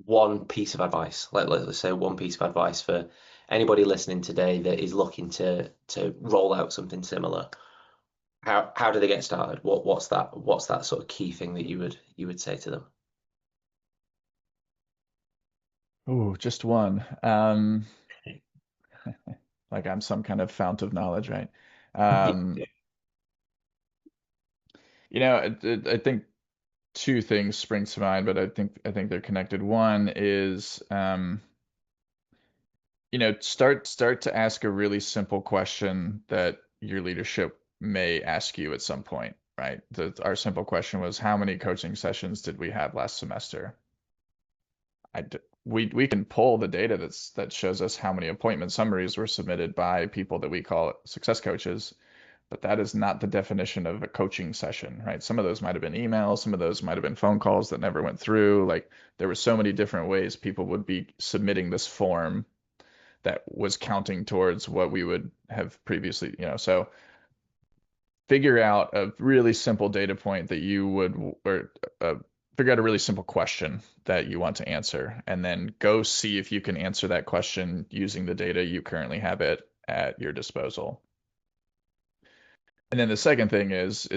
one piece of advice, let's say one piece of advice for anybody listening today that is looking to roll out something similar, how do they get started? What's that sort of key thing that you would say to them? Oh, just one. Like I'm some kind of fount of knowledge, right? Um, I think two things spring to mind, but I think they're connected. One is, start to ask a really simple question that your leadership may ask you at some point, right? Our simple question was, how many coaching sessions did we have last semester? We can pull the data that shows us how many appointment summaries were submitted by people that we call success coaches, but that is not the definition of a coaching session, right? Some of those might have been emails, some of those might have been phone calls that never went through. Like there were so many different ways people would be submitting this form that was counting towards what we would have previously, so figure out a really simple data point that you would, or figure out a really simple question that you want to answer, and then go see if you can answer that question using the data you currently have at your disposal. And then the second thing is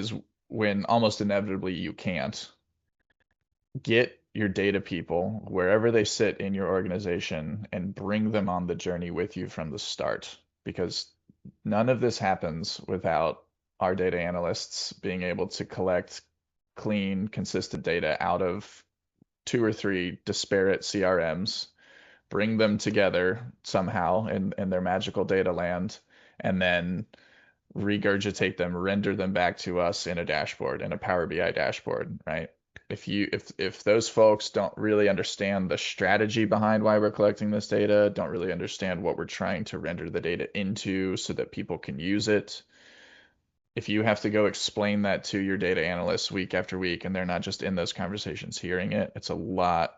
when almost inevitably you can't, get your data people wherever they sit in your organization and bring them on the journey with you from the start, because none of this happens without our data analysts being able to collect clean, consistent data out of two or three disparate CRMs, bring them together somehow in their magical data land, and then regurgitate them, render them back to us in a dashboard, in a Power BI dashboard, right? If those folks don't really understand the strategy behind why we're collecting this data, don't really understand what we're trying to render the data into so that people can use it, if you have to go explain that to your data analysts week after week and they're not just in those conversations hearing it, it's a lot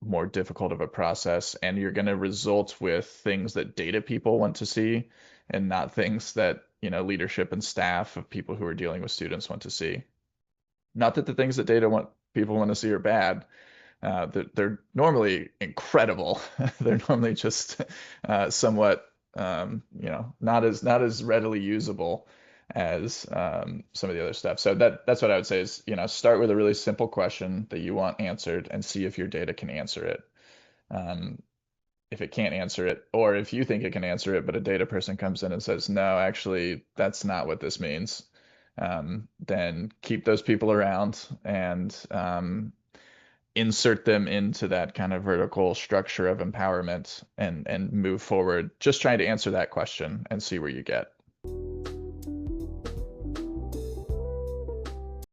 more difficult of a process, and you're going to result with things that data people want to see and not things that, leadership and staff of people who are dealing with students want to see. Not that the things that data want people want to see are bad. They're normally incredible. They're normally just somewhat, not as readily usable as some of the other stuff. So that's what I would say is, start with a really simple question that you want answered and see if your data can answer it. Um, if it can't answer it, or if you think it can answer it, but a data person comes in and says, no, actually, that's not what this means, then keep those people around and insert them into that kind of vertical structure of empowerment and move forward, just trying to answer that question and see where you get.